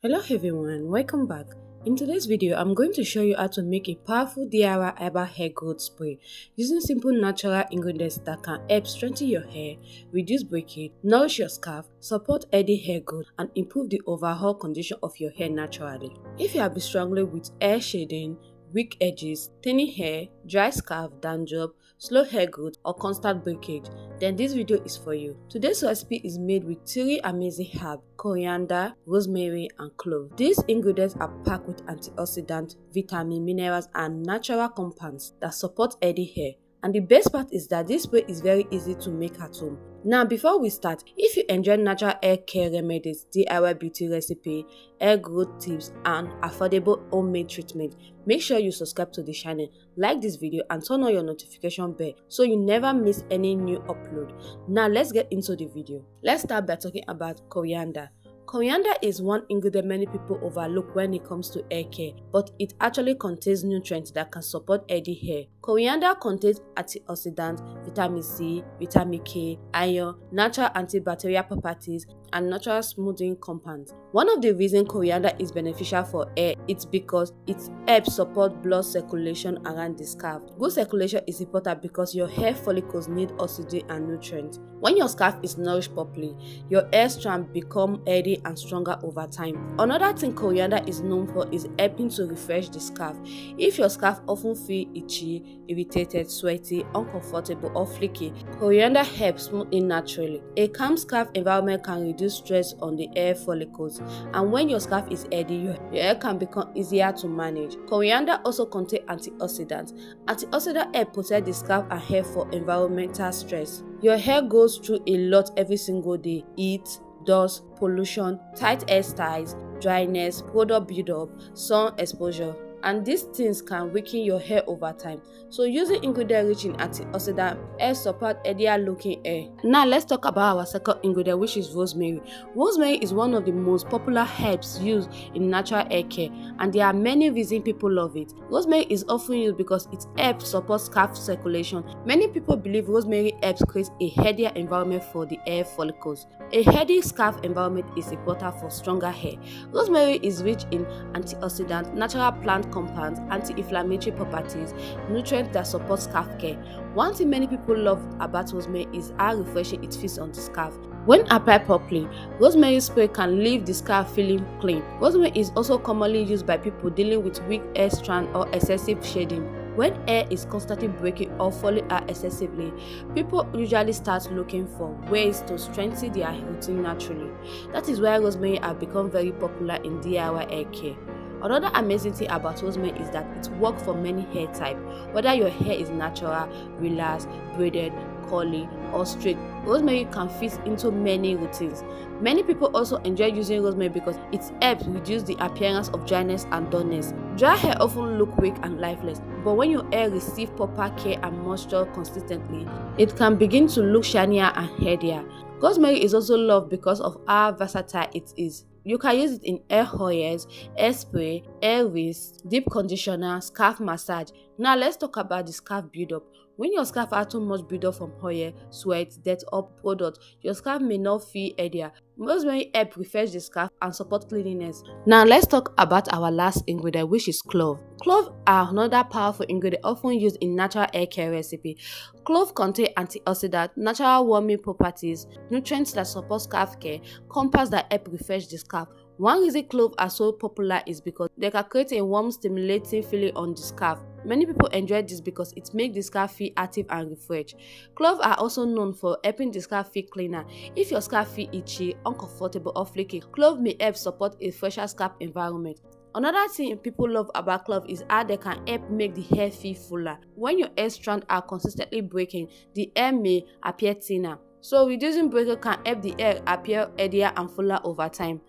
Hello everyone, welcome back. In today's video, I'm going to show you how to make a powerful DIY herbal hair growth spray using simple natural ingredients that can help strengthen your hair, reduce breakage, nourish your scalp, support healthy hair growth, and improve the overall condition of your hair naturally. If you have been struggling with hair shedding, weak edges, thinning hair, dry scalp, dandruff, slow hair growth, or constant breakage, then this video is for you. Today's recipe is made with 3 amazing herbs: coriander, rosemary, and clove. These ingredients are packed with antioxidants, vitamins, minerals, and natural compounds that support healthy hair. And the best part is that this spray is very easy to make at home. Now, before we start, if you enjoy natural hair care remedies, DIY beauty recipe, hair growth tips, and affordable homemade treatment, make sure you subscribe to the channel, like this video, and turn on your notification bell so you never miss any new upload. Now, let's get into the video. Let's start by talking about coriander. Coriander is one ingredient many people overlook when it comes to hair care, but it actually contains nutrients that can support healthy hair. Coriander contains antioxidants, vitamin C, vitamin K, iron, natural antibacterial properties, and natural smoothing compounds. One of the reasons coriander is beneficial for hair is because it helps support blood circulation around the scalp. Good circulation is important because your hair follicles need oxygen and nutrients. When your scalp is nourished properly, your hair strands become healthy and stronger over time. Another thing coriander is known for is helping to refresh the scalp. If your scalp often feels itchy, irritated, sweaty, uncomfortable, or flaky, coriander helps smooth it naturally. A calm scalp environment can reduce stress on the hair follicles, and when your scalp is healthy, your hair can become easier to manage. Coriander also contains antioxidants. Antioxidants help protect the scalp and hair for environmental stress. Your hair goes through a lot every single day: heat, dust, pollution, tight hairstyles, dryness, product buildup, sun exposure, and these things can weaken your hair over time. So using ingredients rich in antioxidant helps support healthier looking hair. Now let's talk about our second ingredient, which is rosemary. Rosemary is one of the most popular herbs used in natural hair care, and there are many reasons people love it. Rosemary is often used because it helps support scalp circulation. Many people believe rosemary helps create a healthier environment for the hair follicles. A healthy scalp environment is important for stronger hair. Rosemary is rich in antioxidants, natural plant compounds, anti-inflammatory properties, nutrients that support scalp care. One thing many people love about rosemary is how refreshing it feels on the scalp. When applied properly, rosemary spray can leave the scalp feeling clean. Rosemary is also commonly used by people dealing with weak hair strand or excessive shedding. When hair is constantly breaking or falling out excessively, people usually start looking for ways to strengthen their routine naturally. That is why rosemary has become very popular in DIY hair care. Another amazing thing about rosemary is that it works for many hair types. Whether your hair is natural, relaxed, braided, curly, or straight, rosemary can fit into many routines. Many people also enjoy using rosemary because it helps reduce the appearance of dryness and dullness. Dry hair often look weak and lifeless, but when your hair receives proper care and moisture consistently, it can begin to look shinier and healthier. Rosemary is also loved because of how versatile it is. You can use it in hair oils, hair spray, hair whisk, deep conditioner, scalp massage. Now let's talk about the scalp buildup. When your scalp has too much buildup from oil, sweat, dirt, or product, your scalp may not feel healthier. Rosemary helps refresh the scalp and support cleanliness. Now let's talk about our last ingredient, which is clove. Clove are another powerful ingredient often used in natural hair care recipe. Clove contain antioxidants, natural warming properties, nutrients that support scalp care, compounds that help refresh the scalp. One reason cloves are so popular is because they can create a warm, stimulating feeling on the scalp. Many people enjoy this because it makes the scalp feel active and refreshed. Cloves are also known for helping the scalp feel cleaner. If your scalp feels itchy, uncomfortable, or flaky, clove may help support a fresher scalp environment. Another thing people love about clove is how they can help make the hair feel fuller. When your hair strands are consistently breaking, the hair may appear thinner. So reducing breakage can help the hair appear healthier and fuller over time.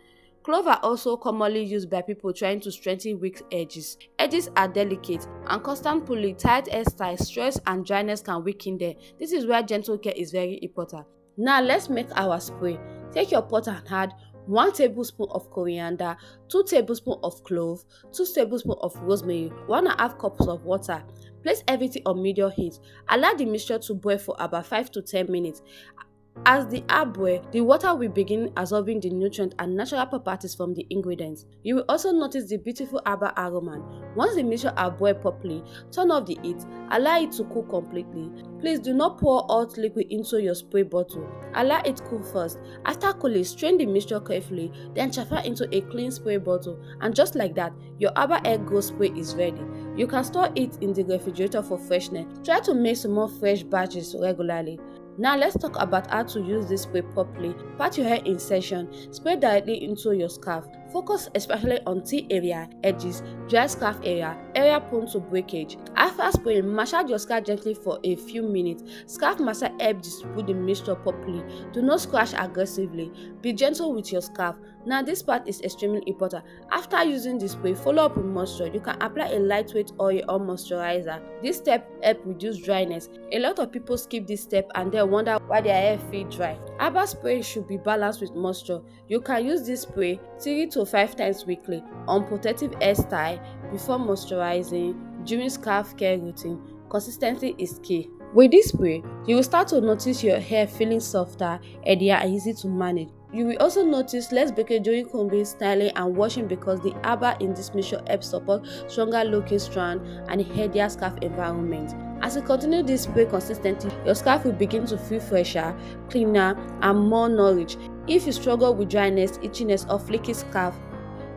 Cloves are also commonly used by people trying to strengthen weak edges. Edges are delicate, and constant pulling, tight hairstyles, stress, and dryness can weaken them. This is where gentle care is very important. Now let's make our spray. Take your pot and add 1 tablespoon of coriander, 2 tablespoons of clove, 2 tablespoons of rosemary, 1.5 cups of water. Place everything on medium heat. Allow the mixture to boil for about 5 to 10 minutes. As the herb boils, the water will begin absorbing the nutrients and natural properties from the ingredients. You will also notice the beautiful herbal aroma. Once the mixture are boiled properly, turn off the heat, allow it to cool completely. Please do not pour hot liquid into your spray bottle. Allow it cool first. After cooling, strain the mixture carefully, then transfer into a clean spray bottle, and just like that, your herbal hair growth spray is ready. You can store it in the refrigerator for freshness. Try to make some more fresh batches regularly. Now let's talk about how to use this spray properly. Part your hair in section, spray directly into your scalp. Focus especially on T area, edges, dry scalp area prone to breakage. After spraying, massage your scalp gently for a few minutes. Scalp massage helps distribute the mixture properly. Do not scratch aggressively. Be gentle with your scalp. Now this part is extremely important. After using the spray, follow up with moisture. You can apply a lightweight oil or moisturizer. This step helps reduce dryness. A lot of people skip this step and they wonder why their hair feels dry. Herbal spray should be balanced with moisture. You can use this spray 3 to 5 times weekly on protective hairstyle, before moisturizing, during scalp care routine. Consistency is key. With this spray, you will start to notice your hair feeling softer, healthier, and easy to manage. You will also notice less breakage during combing, styling, and washing because the herbal in this mixture helps support stronger looking strand and a healthier scalp environment. As you continue this spray consistently, your scalp will begin to feel fresher, cleaner, and more nourished. If you struggle with dryness, itchiness, or flaky scalp,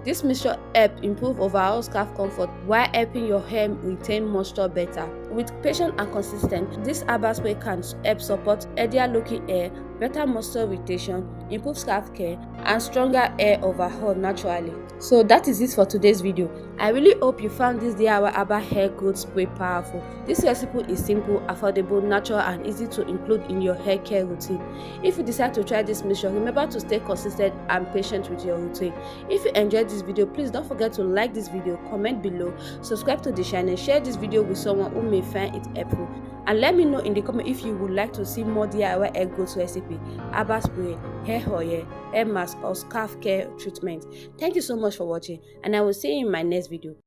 this mixture helps improve overall scalp comfort while helping your hair retain moisture better. With patience and consistent, this herbal spray can help support healthier looking hair, better moisture retention, improve scalp care, and stronger hair overall naturally. So that is it for today's video. I really hope you found this DIY herbal hair growth spray powerful. This recipe is simple, affordable, natural, and easy to include in your hair care routine. If you decide to try this mixture, remember to stay consistent and patient with your routine. If you enjoyed this video, please don't forget to like this video, comment below, subscribe to the channel, share this video with someone who may find it helpful, and let me know in the comment if you would like to see more DIY hair growth recipe, herbal spray, hair oil, hair mask, or scalp care treatment. Thank you so much for watching, and I will see you in my next video.